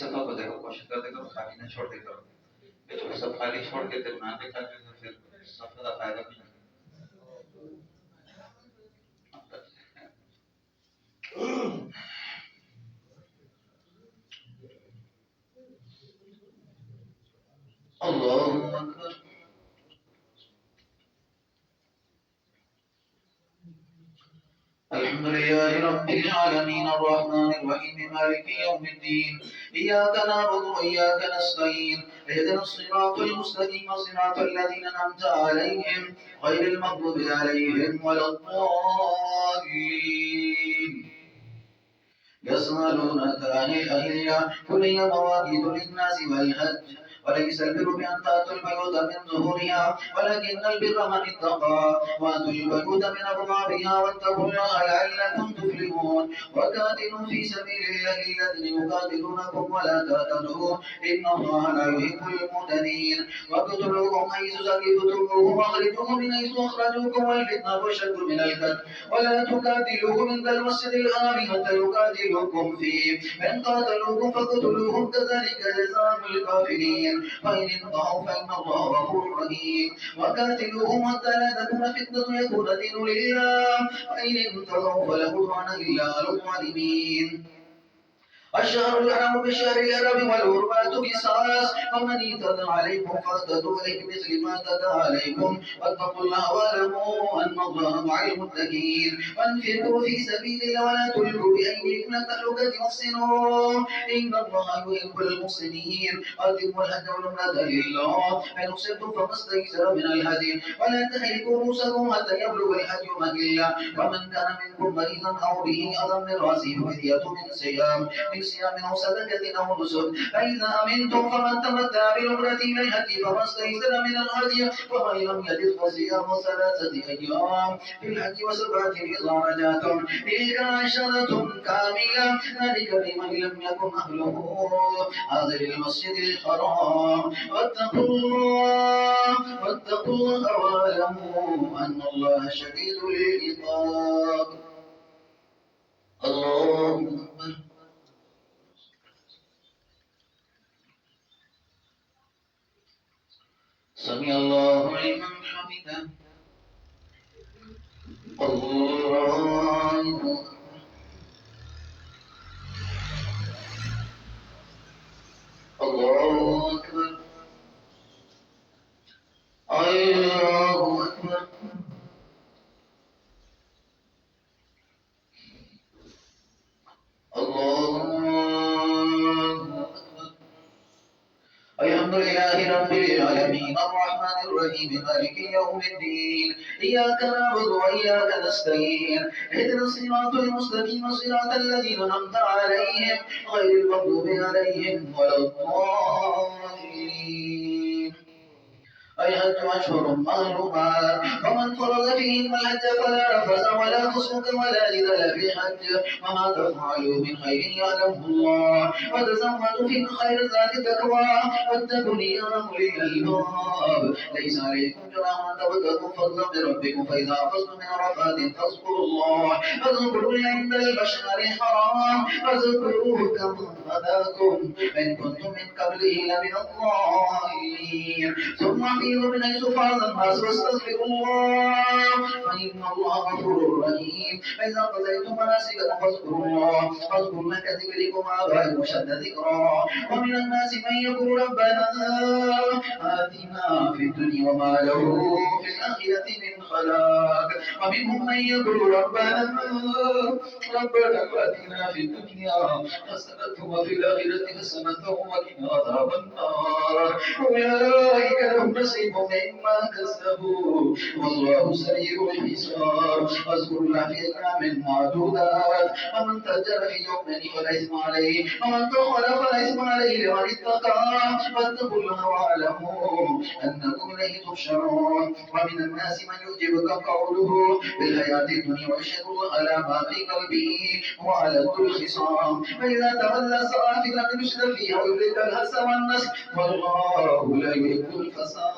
सफा को देखो, कोशिश कर देखो, खाली ना छोड़ देगा। तो सब खाली छोड़ के जब ना देखा तो फिर सफा का फायदा भी नहीं। अल्लाहु अकबर। الحمد لله رب العالمين الرحمن الرحيم مالك يوم الدين إياك نعبد وإياك نستعين اهدنا الصراط المستقيم صراط الذين أنعمت عليهم غير المغضوب عليهم ولا الضالين. يسألونك عن الأهلة قل هي مواقيت للناس والحج وليس البر بأن تأتوا البيوت من ظهورها ولكن البر من اتقى وأتوا البيوت من أبوابها واتقوا الله لعلكم تفلحون. وقاتلوا في سبيل الله الذين يقاتلونكم ولا تعتدوا إن الله لا يحب المعتدين. واقتلوهم حيث ثقفتموهم واخرجوهم من حيث أخرجوكم والفتنة أشد من القتل ولا تقاتلوهم عند المسجد الحرام حتى يقاتلوكم فيه فإن قاتلوكم فاقتلوهم كذلك جزاء الكافرين. فإن انتهوا فإن الله غفور رحيم. وقاتلوهم حتى لا تكون فتنة يكون الدين لله فإن انتهوا فلا عدوان إلا على الظالمين. الشهر الحرام بالشهر الحرام والحرمات قصاص فمن اعتدى عليكم فاعتدوا عليه بمثل ما اعتدى عليكم واتقوا الله واعلموا أن الله مع المتقين. وانفقوا في سبيل الله ولا تلقوا بأيديكم إلى التهلكة واحسنوا إن الله يحب المحسنين. وأتموا الحج والعمرة لله فإن أحصرتم فما استيسر من الهدي ولا تحلقوا رؤوسكم حتى يبلغ الحج محله. ومن كان منكم مريضا أو به أذى من رأسه ففدية من صيام أو صدقة أو نسك. فإذا أمنتم فمن تمتع بالعمرة إلى الحج فما استيسر من الهدي ومن لم يجد فصيام 3 أيام في الحج و7 إذا رجعتم تلك 10 كاملة ذلك لمن لم يكن أهله حاضر المسجد الحرام. واتقوا الله واعلموا أن الله شديد العقاب. الله أكبر. سمع الله لمن حمده. الله أكبر. الله أكبر. الحمد لله رب العالمين الرحمن الرحيم مالك يوم الدين إياك نعبد وإياك نستعين اهدنا الصراط المستقيم صراط الذين أنعمت عليهم غير المغضوب عليهم ولا الضالين. الحج أشهر معلومات ومن فرض فيهن الحج فلا رفث ولا فسوق ولا جدال في الحج وما تفعلوا من خير يعلمه الله وتزودوا في خير ذات التقوى واتقوا يا أولي الألباب. ليس عليكم جناح أن تبتغوا فضلا من ربكم فإذا أفضتم من عرفات فاذكروا الله فاذكروا عند المشعر الحرام فاذكروه كما هداكم إن كنتم من قبله لمن الضالين. ثم أفيضوا من حيث فاض الناس واستغفروا الله فإن الله غفور رحيم. فإذا قضيتم مناسككم فاذكروا الله كذكركم آباءكم أشد ذكرا. ومن الناس من يقول ربنا آتنا في الدنيا وما له في الآخرة من خلاق. ومنهم من يقول ربنا آتنا في الدنيا حسنة وفي الآخرة حسنة وقنا عذاب النار. أولئك لهم نصيب مما كسبوا والله سريع الحساب. واذكروا الله في أيام معدودات ومن تأجر في يومين فلا إثم عليه ومن تأخر فلا إثم عليه لمن اتقى. واتقوا الله واعلموا أنكم إليه تحشرون. ومن الناس من يعجبك قوله في الحياة الدنيا ويشهد الله على ما في قلبه وعلى الخصام. فإذا تولى سعى في الأرض يفسد فيها ويهلك الحرث والنسل والله لا يحب الفساد.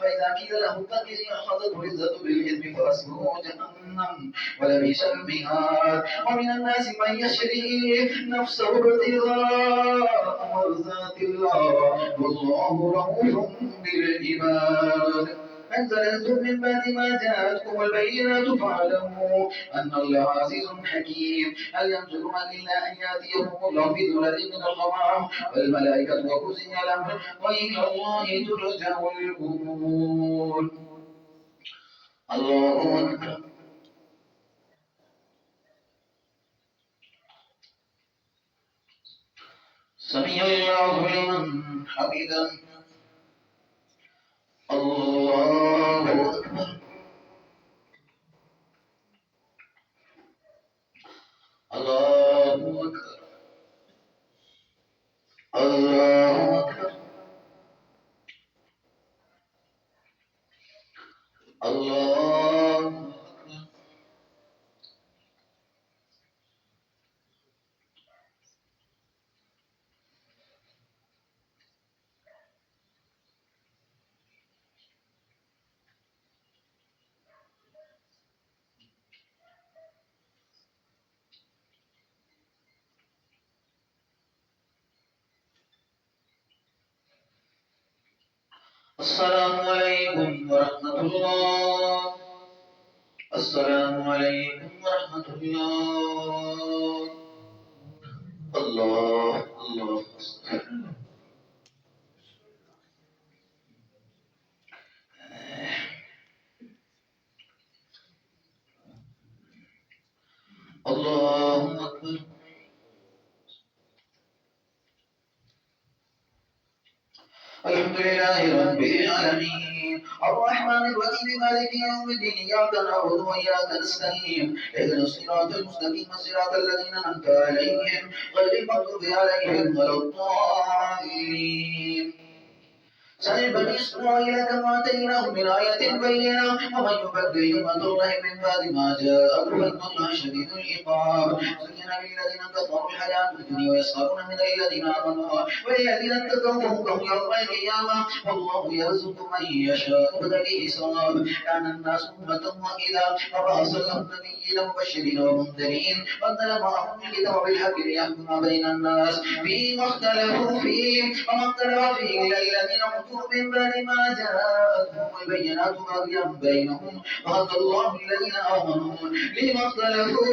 وإذا قيل له اتق الله أخذته العزة بالإثم فحسبه جهنم ولبئس المهاد. ومن الناس من يشري نفسه ابتغاء مرضات الله والله رؤوف بالعباد. أن زللتم من بعد ما جاءتكم البينات فاعلموا أن الله عزيز حكيم. هل ينظرون إلا أن يأتيهم الله في ذلل من الغمام والملائكة وقضي الأمر وإلى الله ترجع الأمور. الله أكبر. سمع الله لمن حمده. الله أكبر. الله أكبر. الله أكبر. الله أكبر. السلام عليكم ورحمة الله. السلام عليكم ورحمة الله. الله الله. الله أكبر. الحمد لله رب العالمين الرحمن الرحيم مالك يوم الدين إياك نعبد وإياك نستعين اهدنا الصراط المستقيم صراط الذين أنعمت عليهم غير المغضوب عليهم ولا الضالين. سأل بني إسرائيل كما آتيناهم من آية بينة ومن يبدل نعمة الله من بعد ما جاءته فإن الله شديد العقاب. زين للذين كفروا الحياة الدنيا ويسخرون من الذين آمنوا والذين اتقوا فوقهم يوم القيامة والله يرزق من يشاء بغير حساب. كان الناس أمة واحدة فبعث الله النبيين مبشرين ومنذرين وأنزل معهم الكتاب بالحق ليحكم بين الناس فيما اختلفوا فيه وما اختلف فيه إلا الذين من بعد ما جاءتهم البينات بغيا بينهم وهدى الله الذين آمنوا لما اختلفوا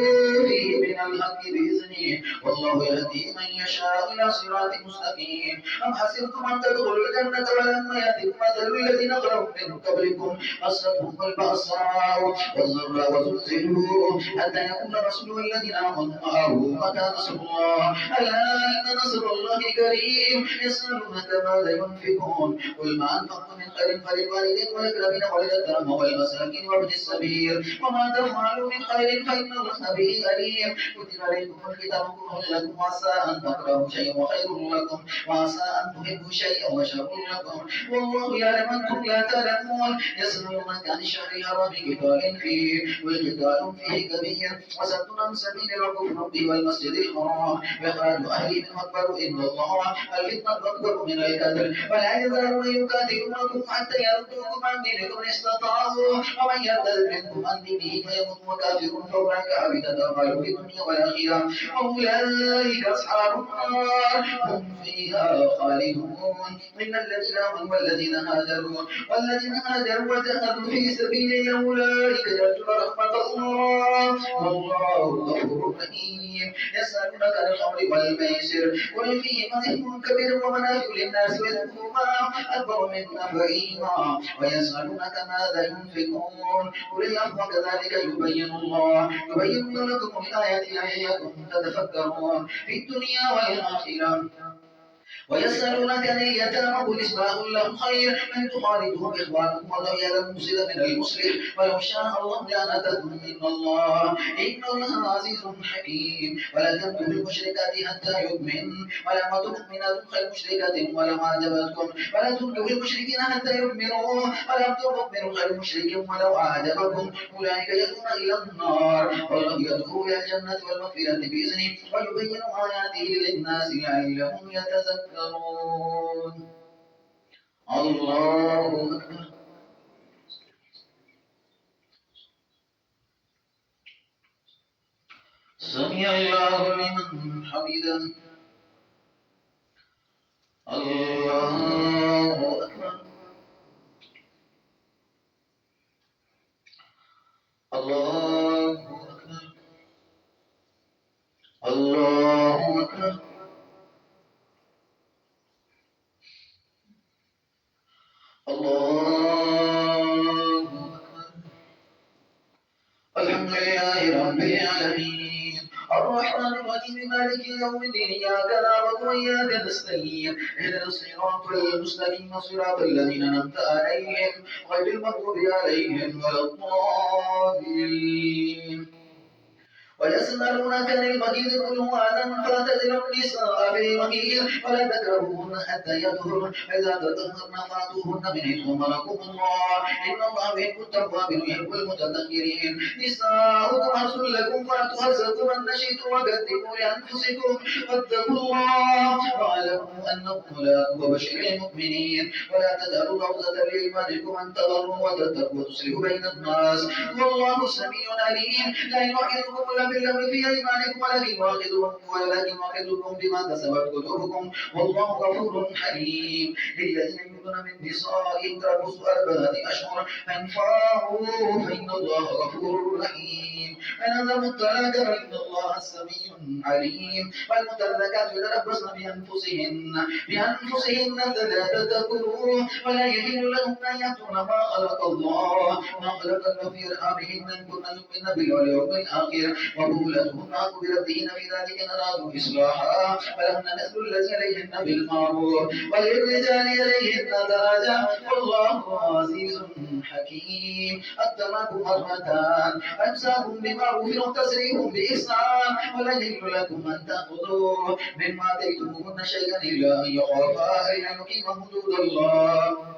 فيه من الحق بإذنه والله يهدي من يشاء إلى صراط مستقيم. أم حسبتم أن تدخلوا الجنة ولما يأتكم مثل الذين خلوا من قبلكم مستهم البأساء والضراء وزلزلوا حتى يقول الرسول والذين آمنوا معه متى نصر الله ألا إن نصر الله قريب. يسألونك ماذا ينفقون قل ما أنفقتم من خير فللوالدين والأقربين واليتامى والمساكين وابن السبيل وما تفعلوا من خير فإن الله به عليم. كتب عليكم الكتاب كره لكم وعسى أن تكرهوا شيئا وخير لكم وعسى أن تحبوا شيئا وشر لكم والله يعلم أنتم لا تعلمون. يسألونك عن الشهر الحرام قتال فيه والقتال فيه كبير وصد عن سبيل الكفر به والمسجد الحرام وإخراج أهله منه أكبر إن الله الفتنة أكبر من القتل ولا يزالون يقاتلونكم حتى يردوكم عن دينكم إن استطاعوا ومن يرتد منكم عن دينه فيمت وكافر فأولئك حبطت أعمالهم في الدنيا والآخرة وأولئك أصحاب النار هم فيها خالدون. إن الذين آمنوا والذين هاجروا وجاهدوا في سبيل الله أولئك يرجون رحمة الله والله غفور رحيم. يسألونك عن الخمر والميسر قل فيهما إثم كبير ومنافع للناس وإثمهما أكبر من نفعهما ويسألونك ماذا ينفقون قل العفو كذلك يبين لكم الآيات لعلكم تتفكرون في الدنيا والآخرة. ويسألونك عن اليتامى قل إصلاح لهم خير من تخالطهم إخوانكم والله يعلم المفسد من المصلح ولو شاء الله لعنتكم إن الله عزيز حكيم. ولا تنكحوا المشركات حتى يؤمن ولأمة مؤمنة خير مشركة ولو أعجبتكم ولا تنكحوا المشركين حتى يؤمنوا ولأمة مؤمن خير مشرك ولو أعجبكم أولئك يدعون إلى النار والله يدعو إلى الجنة والمغفرة بإذنه ويبين آياته للناس لعلهم يتذكرون. الله أكبر. سمع الله لمن حمده. الله أكبر. الله أكبر. الله أكبر. الله أكبر. الحمد لله رب العالمين الرحمن الرحيم مالك يوم الدين إياك نعبد وإياك نستعين اهدنا الصراط المستقيم صراط الذين أنعمت عليهم غير المغضوب عليهم ولا الضالين. ويسألونك عن المحيض قل هو أذى فاعتزلوا النساء في المحيض ولا تكرهوهن حتى يطهرن فإذا تطهرن فأتوهن من حيث أمركم الله إن الله يحب التوابين ويحب المتطهرين. نساؤكم حرث لكم فأتوا حرثكم أن شئتم وقدموا لأنفسكم واتقوا الله واعلموا أنكم ملاقوه وبشر المؤمنين. ولا تجعلوا لفظة لإيمانكم أن تبروا وتتقوا وتصلحوا بين الناس والله سميع عليم. لا يؤاخذكم باللغو في أيمانكم ولكن يؤاخذكم بما كسبت قلوبكم والله غفور حليم. للذين يؤمنون من نسائهم تربص 4 أشهر فإن فاءوا فإن الله غفور رحيم. فإن عزموا الطلاق فإن الله سميع عليم. والمطلقات يتربصن بأنفسهن 3 قروء ولا يحل لهن أن يكتمن ما خلق الله في أرحامهن إن كن يؤمن بالله واليوم الآخر وبولتهن أقرب بردهن في ذلك إن أرادوا إصلاحا فلهن مثل الذي عليهن بالمعروف وللرجال عليهن درجة والله عزيز حكيم. الطلاق 2 أمساكم بمعروف وتسريح بإحسان ولا يحل لكم أن تأخذوا مما آتيتموهن شيئا إلا أن يخافا أن يقيما حدود الله.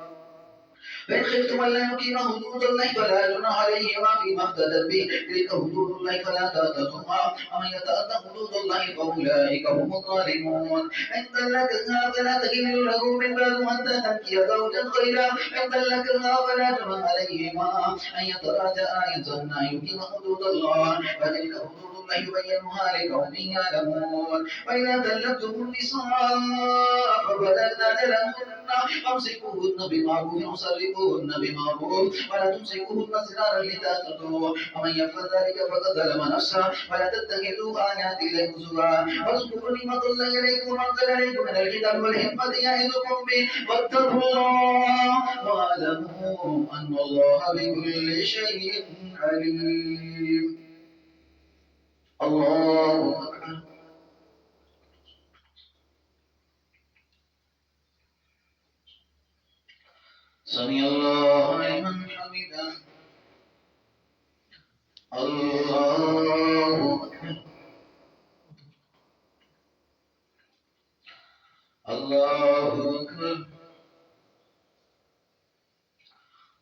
فإن خفتم ألا يقيما حدود الله فلا جناح عليهما فيما افتدت به تلك حدود الله فلا تعتدوها ومن يتعد حدود الله فأولئك هم الظالمون. إن طلقها فلا تحل له من بعد حتى تنكح زوجا غيره. إن طلقها فلا جناح عليهما أن يتراجعا إن ظنا أن يقيما حدود الله وتلك حدود الله يبينها لقوم يعلمون. وإذا طلقتم النساء فبلغن أجلهن فامسكوهن بمعروف أو سرحوهن بمعروف ولا تمسكوهن سرارا لتعتدوا ومن يفعل ذلك فقد ظلم نفسه. ولا تتخذوا آيات الله هزوا واذكروا نعمة الله عليكم وأنزل عليكم من الكتاب والحكمة يعظكم به واتقوا الله واعلموا أن الله بكل شيء عليم. الله أكبر. سمع الله لمن حمده. الله أكبر. الله أكبر.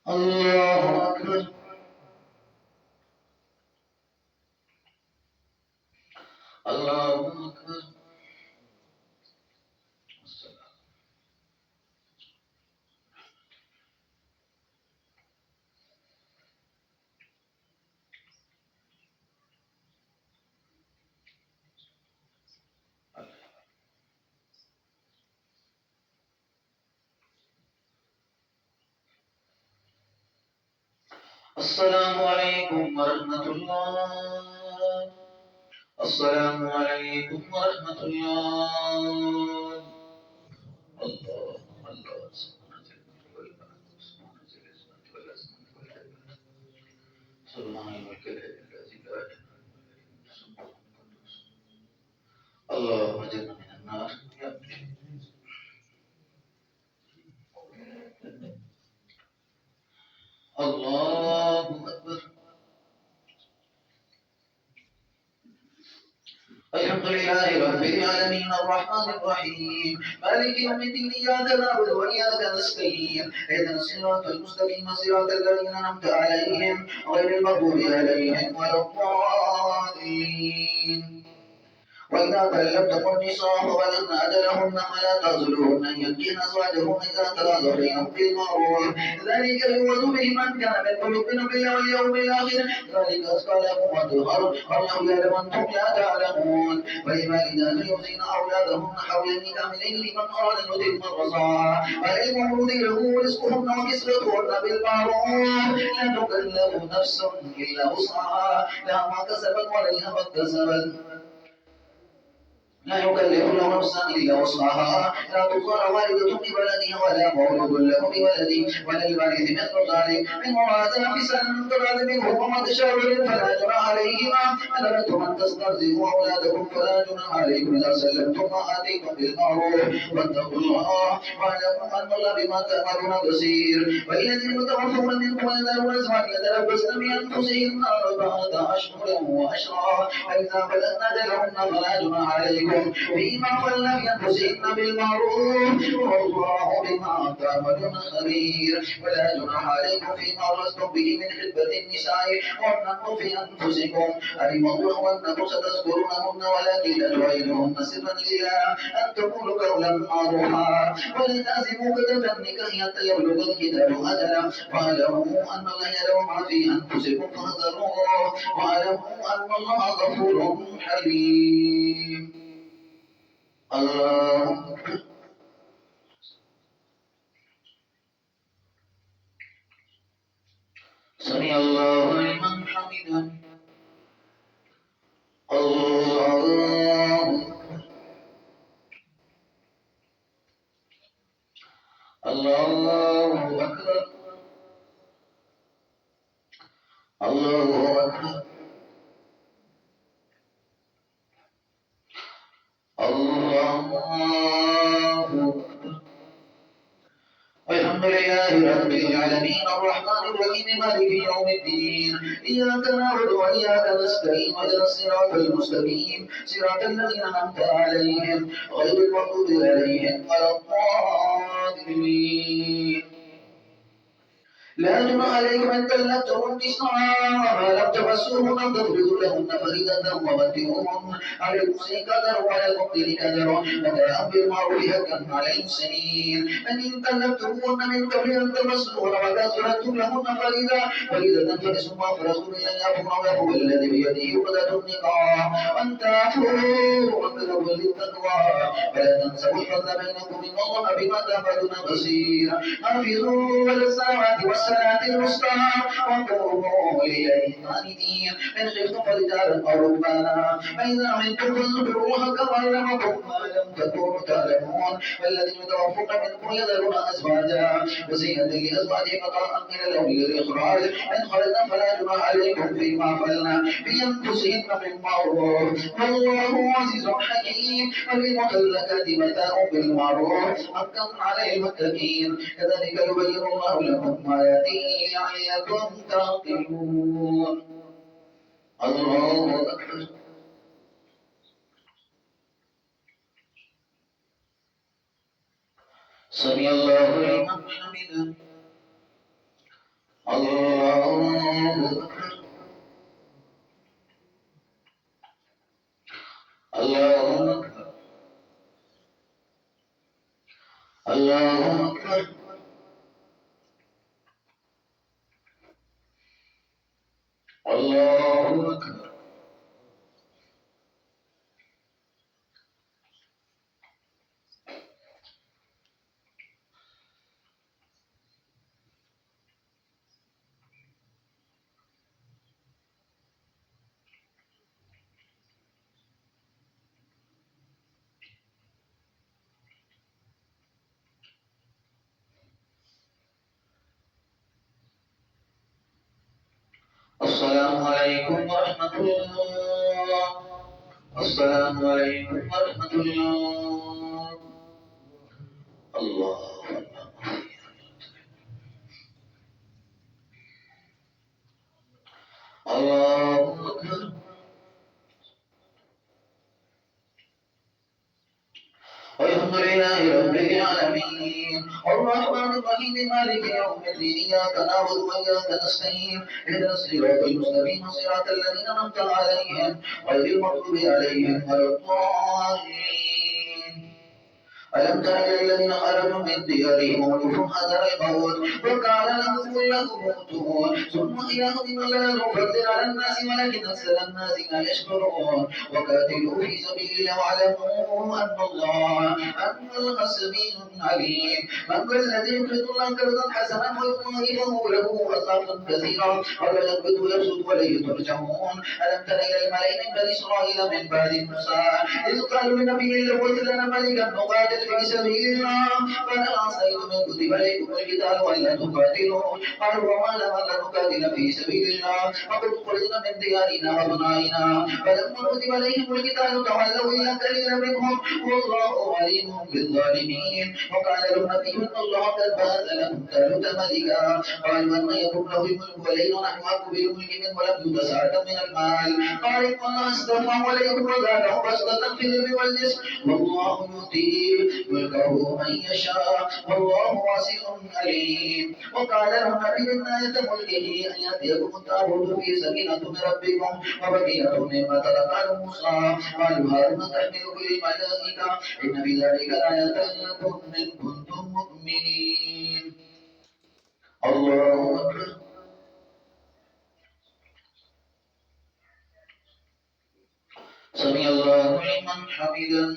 الله أكبر. الله أكبر. السلام عليكم ورحمة الله. السلام عليكم ورحمة الله. الله الله سبحان الملك الذي لا إله إلا هو اللهم اجرنا من النار. الله أكبر. الحمد لله رب العالمين الرحمن الرحيم مالك يوم الدين إياك نعبد وإياك نستعين اهدنا الصراط المستقيم صراط الذين أنعمت عليهم غير المغضوب عليهم ولا الضالين. وإذا طلقتم النساء فبلغن أجلهن فلا تعزلوهن أن ينكحن أزواجهن إذا تراضوا بينهم بالمعروف ذلك يوعظ به من كان منكم يؤمن بالله واليوم الآخر ذلك أزكى لكم وأطهر والله يعلم أنتم لا تعلمون والوالدات يرضين أولادهن حولين كاملين لمن أراد أن يتم الرضاعة والمولود له رزقهن وكسوتهن بالمعروف لا تكلف نفس إلا وسعها لها ما كسبت وعليها ما اكتسبت لا يكلف له نفسا الا وسعها لا تضار والدة بولدها ولا مولود له بولده وللوارث مثل ذلك من وراء نفسا تراد منه وما تشاور فلا جناح عليهما ان اردتم ان تسترزقوا اولادكم فلا جناح عليكم اذا سلمتم ما اتيتم بالمعروف واتقوا الله واعلموا ان الله بما تعملون بصير والذين يتوفون منكم ويذرون ازواجا يتربصن بانفسهن اربعه اشهر واشرا فاذا بلغن اجلهن فلا جناح عليكم فيما فعلن بأنفسهن بالمعروف والله بما تعملون خبير ولا جناح عليكم فيما عرضتم به من خطبة النساء وأن في أنفسكم علم الله أنكم ستذكرونهن ولكن لا تعينهن سرا إلا أن تقولوا قولا معروفا ولتعزموا قدرة النكاح حتى يبلغ الكتاب أجله واعلموا أن الله يعلم ما في أنفسكم فاحذروه واعلموا أن الله غفور حليم الله أكبر سمع الله لمن حمده الله الله أكبر الله أكبر الحمد لله رب العالمين الرحمن الرحيم مالك يوم الدين إياك نعبد وإياك نستعين اهدنا الصراط المستقيم صراط الذين أنعمت عليهم غير المغضوب عليهم ولا الضالين لا جناح عليكم أن طلقتم النساء ما لم تمسوهن أو تفرضوا لهن فريضة ومتعوهن على المحسن قدر وعلى المقتل قدر ومتاعا بالمعروف حقا على المحسنين فإن طلقتموهن من قبل أن تمسوهن وكافرتم لهن فريضة فنصف ما فرضتم إلا أن يعفون أو يعفو الذي بيده عقدة النكاح وأن تعفوا وأقربوا للتقوى ولا تنسوا الفضل بينكم إن الله بما تعملون بصير حافظوا على الصلوات والصلاة الوسطى وقوموا إليه قانتين إن خفتم فرجالا أو ركبانا فإذا أمنتم فاذكروا كما علمكم ما لم تكونوا تعلمون والذين يتوفون منكم يذرون أزواجا وصية لأزواجهم متاعا إلى الأولي الإخراج إن خرجنا فلا جناح عليكم فيما فعلنا بأنفسهن بالمعروف والله عزيز حكيم وللمطلقات متاع بالمعروف حقا على المتقين كذلك يبين الله لكم آياته لعلكم تعقلون الله أكبر سمع الله لمن حمده الله أكبر الله أكبر الله أكبر الله أكبر السلام عليكم ورحمة الله السلام عليكم ورحمة الله الله الله أكبر والحمد لله رب العالمين العالمين الرحمن الرحيم مالك يوم الدين إياك نعبد وإياك نستعين اهدنا الصراط المستقيم صراط الذين أنعمت عليهم غير المغضوب عليهم ولا الضالين ألم تر إلى الذين خرجوا من ديارهم ولهم حذر الموت وقال لهم كلهم موتون ثم إلههم الله فضل على الناس ولكن أكثر الناس لا يشكرون وقاتلوا في سبيل الله واعلموا أن الله سميع عليم من ذا الذي يقرض الله قرضا حسنا ويضاعفه له أضعافا كثيرا ولا يقبض ويبسط وإليه ترجعون ألم تر إلى الملأ من بني إسرائيل من بعد موسى إذ قالوا لنبي له ابعث لنا ملكا نقاتل في سبيل الله فهل عصيتم إن كتب عليكم القتال وإلا تقاتلوا قالوا وما لنا ألا نقاتل في سبيل الله وقد خرجنا من ديارنا وأبنائنا فلما كتب عليهم القتال تولوا إلا قليلا منهم والله عليم بالظالمين وقال لهم نبي إن الله قد بعث لكم طالوت ملكا قالوا أن يكون له الملك وليس نحن أحق بالملك منه ولم يؤت سعة من المال قال إن الله اصطفى عليكم وزاده بسطة في العلم والجسم والله يؤتي ملكه من يشاء والله واسع عليم وقال لهم نبي إن آية ملكه أن يأتيكم التابوت في سكينة من ربكم وبقية مما ترك آل موسى قالوا هارون تحمله الملائكة إن في ذلك لآية لكم إن كنتم مؤمنين الله أكبر سمع الله لمن حمدا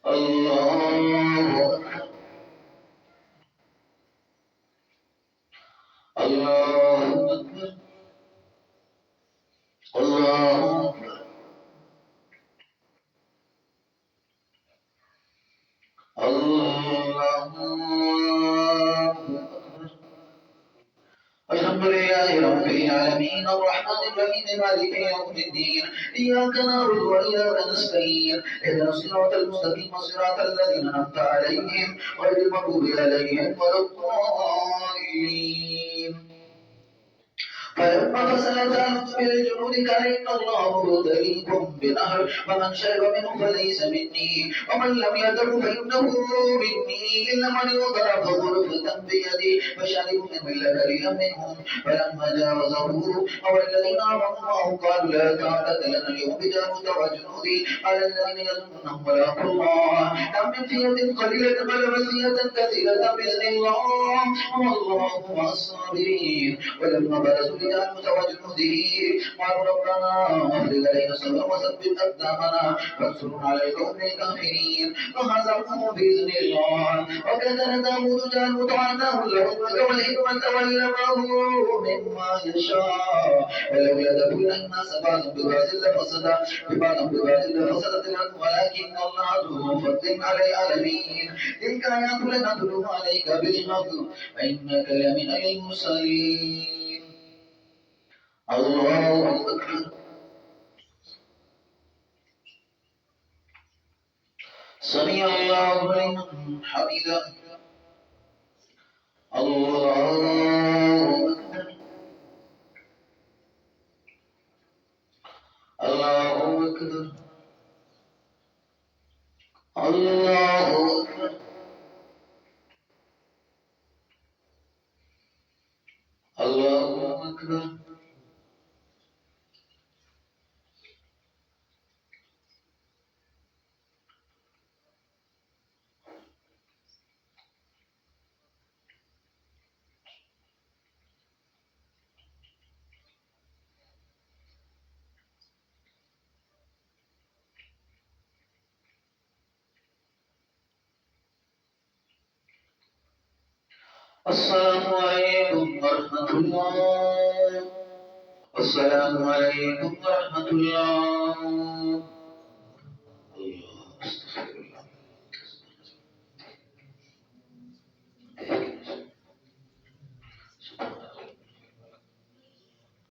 الله أكبر الله أكبر الله أكبر الله أكبر الحمد لله رب العالمين الرحمن الرحيم مالك يوم الدين إياك نعبد وإياك نستعين اهدنا الصراط المستقيم صراط الذين أنعمت عليهم غير المغضوب عليهم ولا الضالين فلما فصل طالوت بالجنود قال إن الله مبتليكم بنهر فمن شرب منه فليس مني ومن لم يطعم فإنه مني إلا من يضرب غرفة بيده فشربوا منه إلا قليلا منهم فلما جاوزه أو الذين آمنوا معه قالوا لا طاقة لنا اليوم بجالوت وجنوده قال الذين يظنون ملاقوا الله كم من فئة قليلة غلبت فئة كثيرة بإذن الله والله مع الصابرين ولما برزوا لجالوت وجنوده قالوا ربنا أفرغ علينا صبرا وثبت أقدامنا وانصرنا على القوم الكافرين فهزموهم بإذن الله وكذل داود جالوت وآتاه الله الملك والحكمة وعلمه مما يشاء ولولا دفع الناس بعضهم ببعض لفسدت الأرض ولكن الله ذو فضل على العالمين تلك آيات نتلوها عليك بالحق وإنك لمن المرسلين الله أكبر سمع الله لمن حمده الله أكبر الله أكبر الله أكبر الله أكبر السلام عليكم ورحمة الله السلام عليكم ورحمة الله